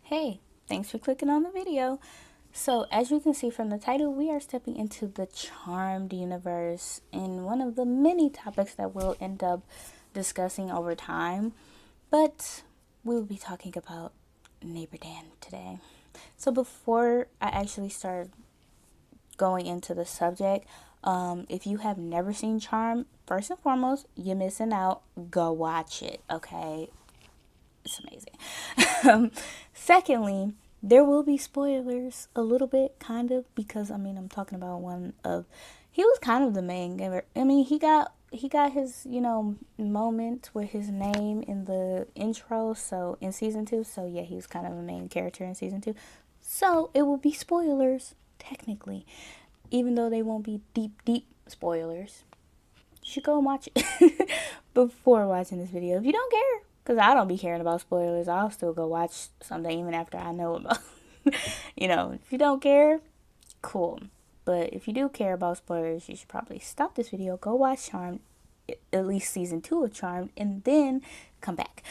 Hey, thanks for clicking on the video. So, as you can see from the title, we are stepping into the Charmed universe in one of the many topics that we'll end up discussing over time. But we'll be talking about Neighbor Dan today. So, before I actually start going into the subject, if you have never seen Charmed, first and foremost, you're missing out. Go watch it, okay? It's amazing. Secondly, there will be spoilers a little bit, kind of, because I'm talking about one of he was kind of the main giver. He got his moment with his name in the intro. So in season 2, so yeah, he was kind of a main character in season 2. So it will be spoilers technically, even though they won't be deep spoilers. You should go and watch it before watching this video if you don't care. Because I don't be caring about spoilers. I'll still go watch something even after I know about if you don't care, cool. But if you do care about spoilers, you should probably stop this video, go watch Charmed, at least season 2 of Charmed, and then come back.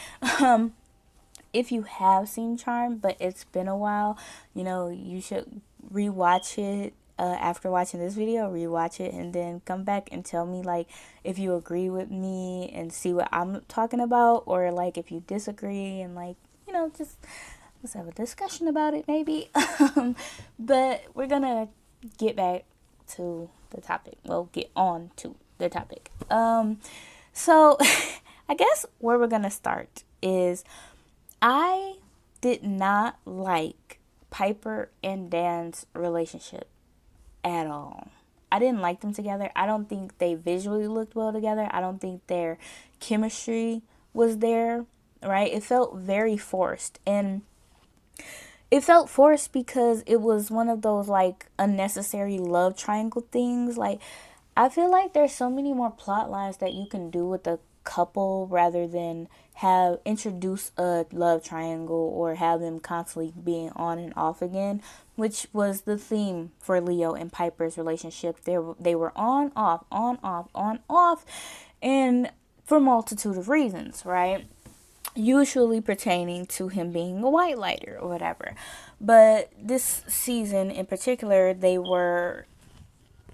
If you have seen Charmed, but it's been a while, you should rewatch it. After watching this video, rewatch it and then come back and tell me like if you agree with me and see what I'm talking about, or like if you disagree and just let's have a discussion about it maybe. But we're gonna get back to the topic. Well, get on to the topic. So I guess where we're gonna start is I did not like Piper and Dan's relationship at all. I didn't like them together. I don't think they visually looked well together. I don't think their chemistry was there, right? It felt very forced. And it felt forced because it was one of those like unnecessary love triangle things. Like, I feel like there's so many more plot lines that you can do with a couple rather than have introduce a love triangle or have them constantly being on and off again, which was the theme for Leo and Piper's relationship. They were on off, on off, and for multitude of reasons, right? Usually pertaining to him being a white lighter or whatever. But this season in particular, they were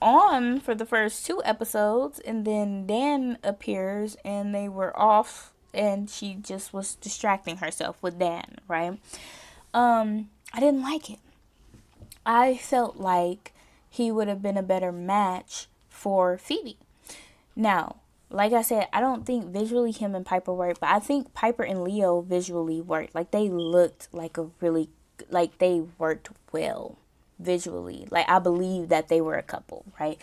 on for the first 2 episodes, and then Dan appears and they were off, and she just was distracting herself with Dan, right? I didn't like it. I felt like he would have been a better match for Phoebe. Now, like I said, I don't think visually him and Piper worked, but I think Piper and Leo visually worked. Like, they looked like like they worked well visually. Like, I believe that they were a couple, right?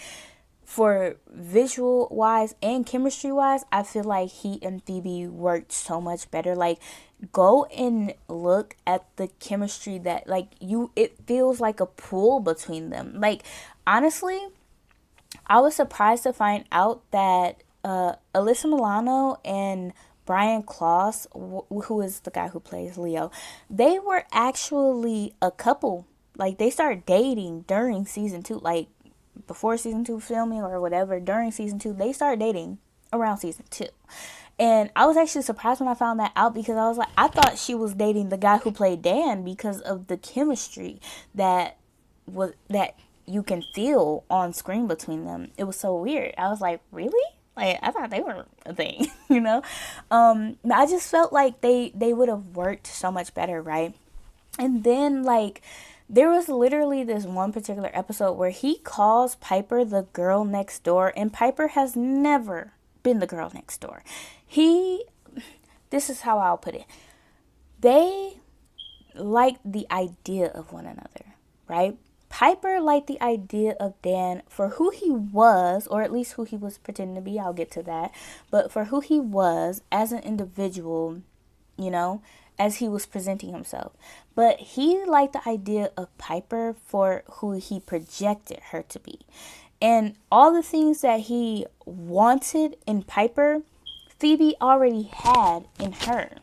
For visual wise and chemistry wise, I feel like he and Phoebe worked so much better. Like, go and look at the chemistry that it feels like a pull between them. Like, honestly, I was surprised to find out that Alyssa Milano and Brian Klaus, who is the guy who plays Leo, they were actually a couple. Like, they started dating during season 2, like before season 2 filming or whatever. During season 2, they started dating around season 2. And I was actually surprised when I found that out, because I was like, I thought she was dating the guy who played Dan because of the chemistry that you can feel on screen between them. It was so weird. I was like, really? Like, I thought they were a thing, I just felt like they would have worked so much better, right? And then, like, there was literally this one particular episode where he calls Piper the girl next door, and Piper has never been the girl next door. This is how I'll put it. They liked the idea of one another, right? Piper liked the idea of Dan for who he was, or at least who he was pretending to be. I'll get to that. But for who he was as an individual, as he was presenting himself. But he liked the idea of Piper for who he projected her to be. And all the things that he wanted in Piper, Phoebe already had in her,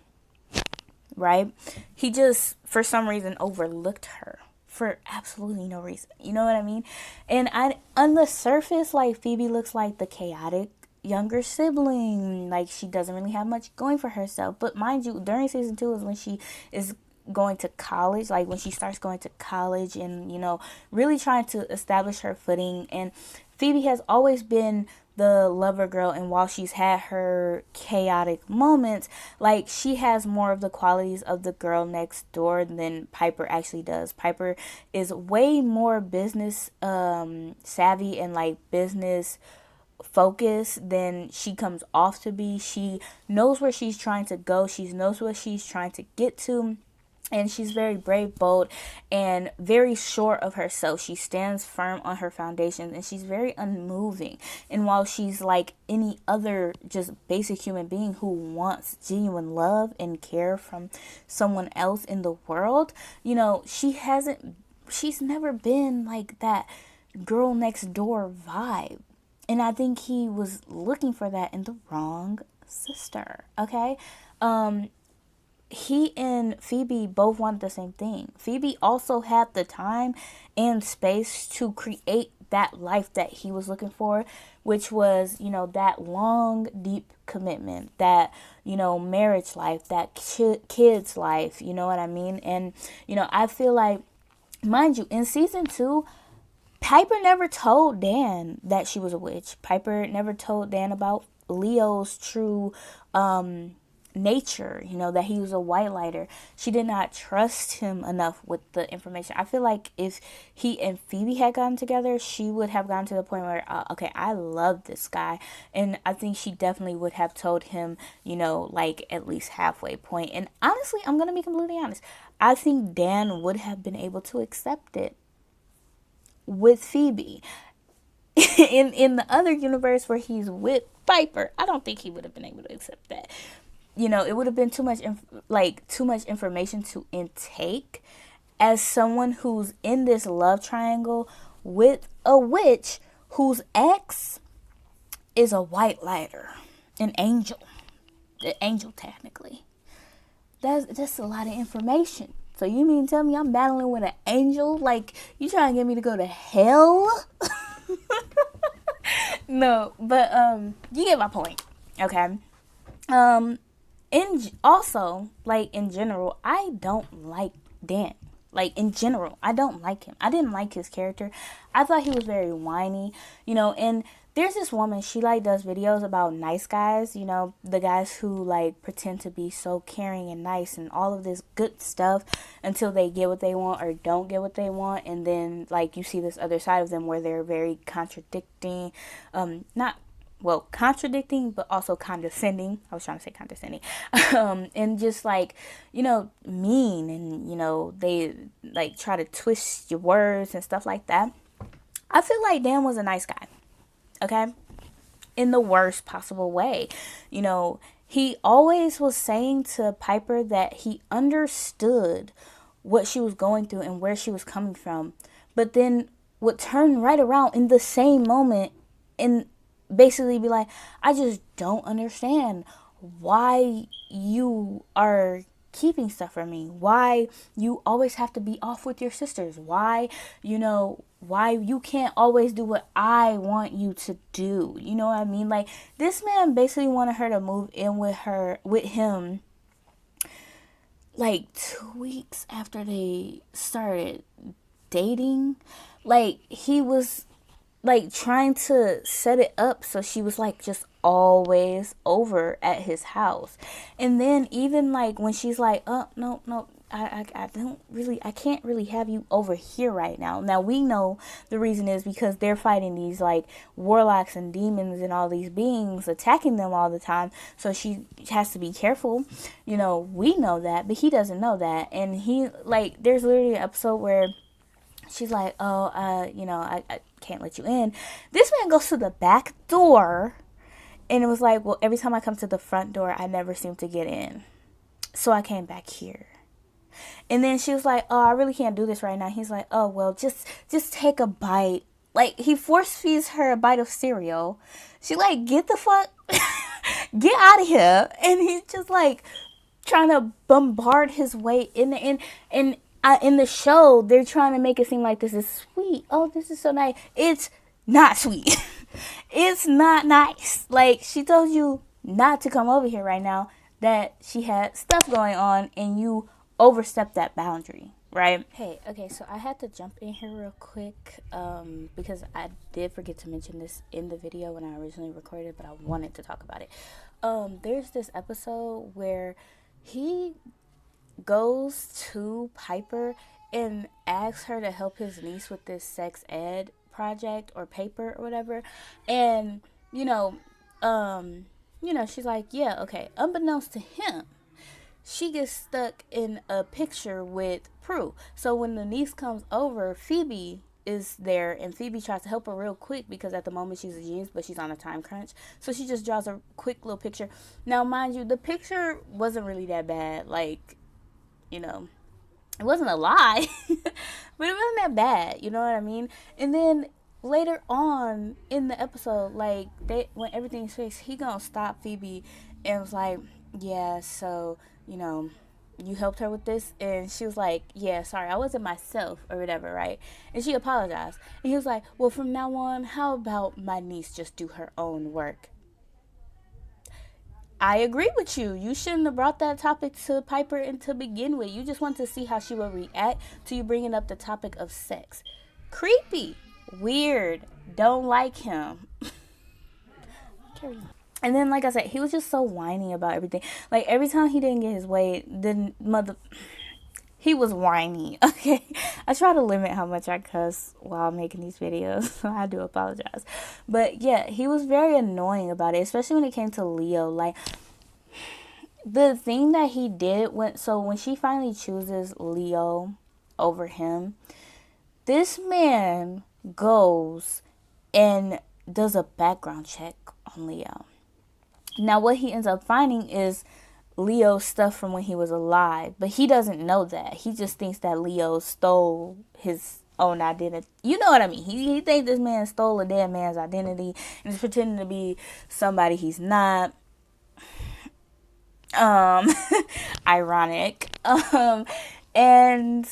right? He just, for some reason, overlooked her for absolutely no reason. You know what I mean? And on the surface, like, Phoebe looks like the chaotic younger sibling. Like, she doesn't really have much going for herself. But mind you, during season 2 is when she is going to college, like when she starts going to college and, you know, really trying to establish her footing. And Phoebe has always been the lover girl, and while she's had her chaotic moments, like she has more of the qualities of the girl next door than Piper actually does. Piper is way more business savvy and like business focused than she comes off to be. She knows where she's trying to go. She knows what she's trying to get to. And she's very brave, bold, and very sure of herself. She stands firm on her foundations, and she's very unmoving. And while she's like any other just basic human being who wants genuine love and care from someone else in the world, you know, she's never been like that girl next door vibe. And I think he was looking for that in the wrong sister, okay? He and Phoebe both wanted the same thing. Phoebe also had the time and space to create that life that he was looking for, which was, you know, that long, deep commitment, that, you know, marriage life, that kids life, you know what I mean? And, you know, I feel like, mind you, in season 2, Piper never told Dan that she was a witch. Piper never told Dan about Leo's true nature, you know, that he was a white lighter. She did not trust him enough with the information. I feel like if he and Phoebe had gotten together, she would have gotten to the point where, okay, I love this guy. And I think she definitely would have told him, you know, like at least halfway point. And honestly, I'm going to be completely honest. I think Dan would have been able to accept it with Phoebe. in the other universe where he's with Piper, I don't think he would have been able to accept that. You know, it would have been too much information to intake as someone who's in this love triangle with a witch whose ex is a white lighter, an angel technically. That's a lot of information. So you mean tell me I'm battling with an angel? Like, you trying to get me to go to hell? No, but you get my point. Okay. In general, I don't like Dan. Like, in general, I don't like him. I didn't like his character. I thought he was very whiny, you know. And there's this woman, she like does videos about nice guys, you know, the guys who like pretend to be so caring and nice and all of this good stuff until they get what they want or don't get what they want. And then like you see this other side of them where they're very contradicting, contradicting, but also condescending. I was trying to say condescending. And just like, you know, mean, and, you know, they like try to twist your words and stuff like that. I feel like Dan was a nice guy. Okay? In the worst possible way. You know, he always was saying to Piper that he understood what she was going through and where she was coming from, but then would turn right around in the same moment and basically be like, I just don't understand why you are keeping stuff from me, why you always have to be off with your sisters, why you can't always do what I want you to do. You know what I mean? Like, this man basically wanted her to move in with him like 2 weeks after they started dating. Like, he was like trying to set it up so she was like just always over at his house. And then even like when she's like, oh no, I can't really have you over here right now. Now we know the reason is because they're fighting these like warlocks and demons and all these beings attacking them all the time. So she has to be careful. You know, we know that, but he doesn't know that. And he like, there's literally an episode where she's like, I can't let you in. This man goes to the back door, and it was like, well, every time I come to the front door, I never seem to get in. So I came back here. And then she was like, oh, I really can't do this right now. He's like, oh, well, just take a bite. Like, he force feeds her a bite of cereal. She like, get the fuck, get out of here. And he's just like trying to bombard his way in there. And in the show, they're trying to make it seem like this is sweet. Oh, this is so nice. It's not sweet. It's not nice. Like, she told you not to come over here right now, that she had stuff going on, and you overstep that boundary, right? Hey, okay, so I had to jump in here real quick because I did forget to mention this in the video when I originally recorded, but I wanted to talk about it. There's this episode where he goes to Piper and asks her to help his niece with this sex ed project or paper or whatever. And, she's like, yeah, okay. Unbeknownst to him, she gets stuck in a picture with Prue. So when the niece comes over, Phoebe is there, and Phoebe tries to help her real quick because at the moment she's a genius, but she's on a time crunch. So she just draws a quick little picture. Now, mind you, the picture wasn't really that bad. Like, it wasn't a lie, but it wasn't that bad. You know what I mean? And then later on in the episode, like when everything's fixed, he gonna stop Phoebe and was like, yeah, so you helped her with this? And she was like, yeah, sorry, I wasn't myself or whatever, right? And she apologized. And he was like, well, from now on, how about my niece just do her own work? I agree with you. You shouldn't have brought that topic to Piper and to begin with. You just want to see how she would react to you bringing up the topic of sex. Creepy. Weird. Don't like him. Carry on. And then, like I said, he was just so whiny about everything. Like, every time he didn't get his way, he was whiny, okay? I try to limit how much I cuss while making these videos, so I do apologize. But, yeah, he was very annoying about it, especially when it came to Leo. Like, the thing that he did, when she finally chooses Leo over him, this man goes and does a background check on Leo. Now, what he ends up finding is Leo's stuff from when he was alive, but he doesn't know that. He just thinks that Leo stole his own identity. You know what I mean? He thinks this man stole a dead man's identity and is pretending to be somebody he's not. Ironic. And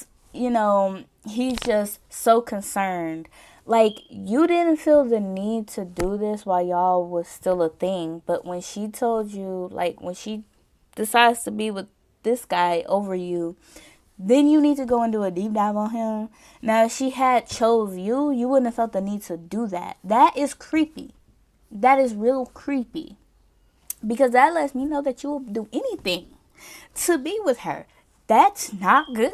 he's just so concerned. Like, you didn't feel the need to do this while y'all was still a thing. But when she told you, like, when she decides to be with this guy over you, then you need to go and do a deep dive on him. Now, if she had chose you, you wouldn't have felt the need to do that. That is creepy. That is real creepy. Because that lets me know that you will do anything to be with her. That's not good.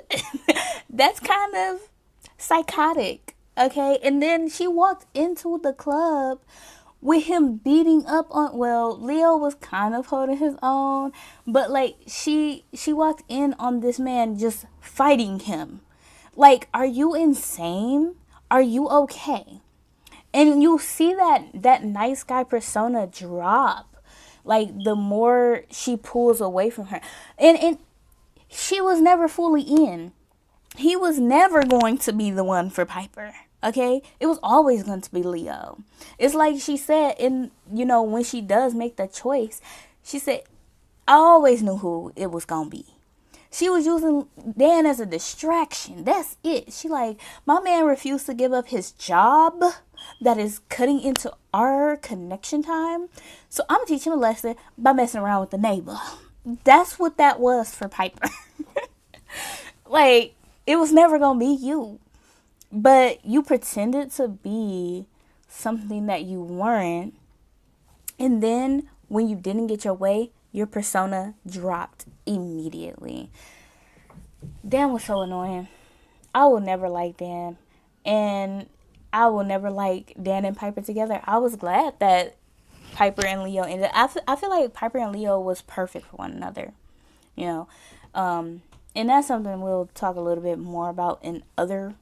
That's kind of psychotic. Okay, and then she walked into the club with him beating up on, well, Leo was kind of holding his own, but like she walked in on this man just fighting him. Like, are you insane? Are you okay? And you see that nice guy persona drop, like, the more she pulls away from her. And she was never fully in. He was never going to be the one for Piper, okay? It was always going to be Leo. It's like she said when she does make the choice, she said, I always knew who it was going to be. She was using Dan as a distraction. That's it. She like, my man refused to give up his job that is cutting into our connection time. So I'm going to teach him a lesson by messing around with the neighbor. That's what that was for Piper. Like, it was never going to be you. But you pretended to be something that you weren't. And then when you didn't get your way, your persona dropped immediately. Dan was so annoying. I will never like Dan. And I will never like Dan and Piper together. I was glad that Piper and Leo ended. I feel like Piper and Leo was perfect for one another. And that's something we'll talk a little bit more about in other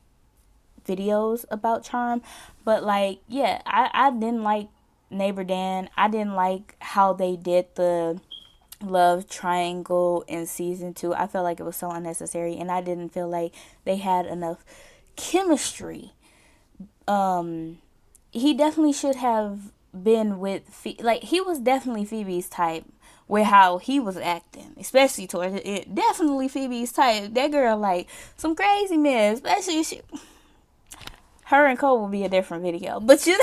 videos about Charm. But like, yeah, I didn't like Neighbor Dan. I didn't like how they did the love triangle in season 2. I felt like it was so unnecessary, and I didn't feel like they had enough chemistry. He definitely should have been with like, he was definitely Phoebe's type with how he was acting, especially towards it. Definitely Phoebe's type. That girl, like, some crazy man, especially her and Cole will be a different video, but you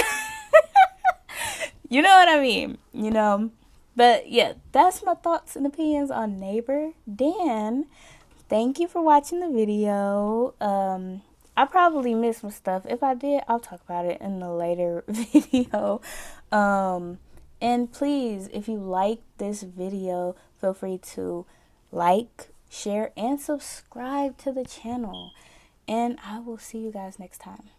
know what I mean, But yeah, that's my thoughts and opinions on Neighbor Dan. Thank you for watching the video. I probably missed some stuff. If I did, I'll talk about it in a later video. And please, if you like this video, feel free to like, share, and subscribe to the channel. And I will see you guys next time.